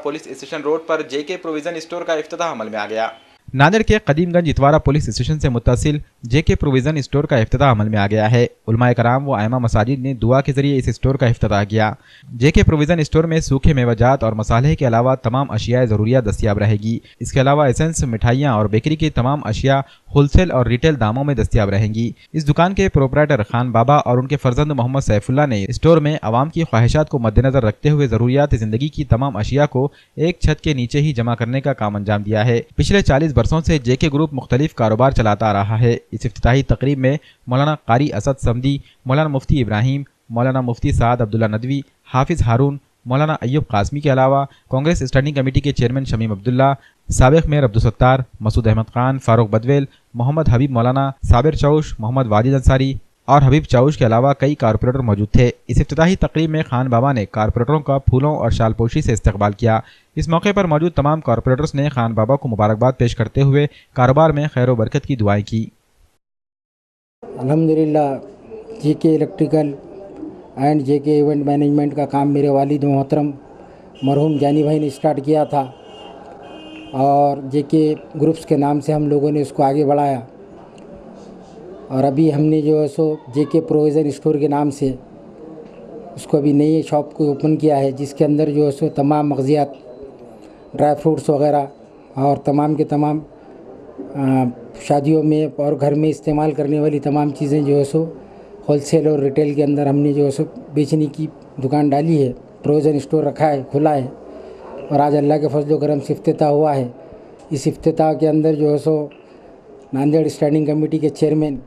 Police station road पर जेके provision store का इफ्तिताह अमल में आ गया। नांदेड़ के कदीमगंज इतवारा पुलिस स्टेशन से मुत्तसिल जेके प्रोविजन स्टोर का इफ्तिताह अमल में आ गया है। उलमाए कराम व आइमा मसाजिद ने दुआ के जरिए इस स्टोर का इफ्तिताह किया। जेके प्रोविजन स्टोर में सूखे मेवाजात और मसाले के अलावा तमाम अशिया ज़रूरियात दस्तियाब रहेगी। इसके अलावा एसेंस, मिठाइयाँ और बेकरी की तमाम अशिया होलसेल और रिटेल दामों में दस्तियाब रहेंगी। इस दुकान के प्रोपराइटर खान बाबा और उनके फर्जंद मोहम्मद सैफुल्लाह ने स्टोर में आवाम की ख्वाहिशात को मद्देनजर रखते हुए ज़रूरियात ज़िंदगी की तमाम अशिया को एक छत के नीचे ही जमा करने का काम अंजाम दिया है। पिछले 40 बरसों से जेके ग्रुप मुख्तलिफ कारोबार चलाता आ रहा है। इस इफ्तिताही तकरीब में मौलाना कारी असद समदी, मौलाना मुफ्ती इब्राहिम, मौलाना मुफ्ती साद अब्दुल्ला नदवी, हाफिज हारून, मौलाना अय्यूब कासमी के अलावा कांग्रेस स्टैंडिंग कमेटी के चेयरमैन शमीम अब्दुल्ला, साबिक मेयर अब्दुलसत्तार, मसूद अहमद खान, फारूक बदवेल, मोहम्मद हबीब मौलाना, साबिर चौश, मोहम्मद वाजिद अंसारी और हबीब चौश के अलावा कई कारपोरेटर मौजूद थे। इस इफ्तिताही तकरीब में खान बाबा ने कारपोरेटरों का फूलों और शालपोशी से इस्तकबाल किया। इस मौके पर मौजूद तमाम कारपोरेटर्स ने खान बाबा को मुबारकबाद पेश करते हुए कारोबार में खैर व बरकत की दुआएं की। अल्हम्दुलिल्लाह JK electrical and JK event management का काम मेरे वालिद मोहतरम मरहूम जानी भाई ने स्टार्ट किया था और जेके ग्रुप्स के नाम से हम लोगों ने उसको आगे बढ़ाया और अभी हमने जो है सो जेके प्रोविज़न स्टोर के नाम से उसको अभी नई शॉप को ओपन किया है, जिसके अंदर जो है सो तमाम मग़ज़ियात, ड्राई फ्रूट्स वग़ैरह और तमाम के तमाम शादियों में और घर में इस्तेमाल करने वाली तमाम चीज़ें जो है सो होलसेल और रिटेल के अंदर हमने जो है सो बेचने की दुकान डाली है। प्रोविज़न स्टोर रखा है, खुला है और आज अल्लाह के फजल करम से इफ्तिताह हुआ है। इस इफ्तिताह के अंदर जो है सो नांदेड़ स्टैंडिंग कमेटी के चेयरमैन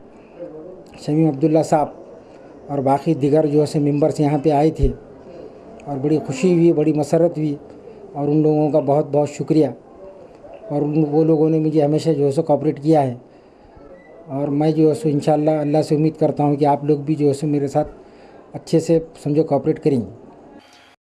शमीम अब्दुल्ला साहब और बाकी दिगर जो है मेंबर्स यहाँ पे आए थे और बड़ी खुशी हुई, बड़ी मसरत हुई और उन लोगों का बहुत बहुत शुक्रिया। और वो लोगों ने मुझे हमेशा जो है सो कोऑपरेट किया है और मैं जो है सो इंशाअल्लाह अल्लाह से उम्मीद करता हूँ कि आप लोग भी जो है सो मेरे साथ अच्छे से समझो कोऑपरेट करेंगे।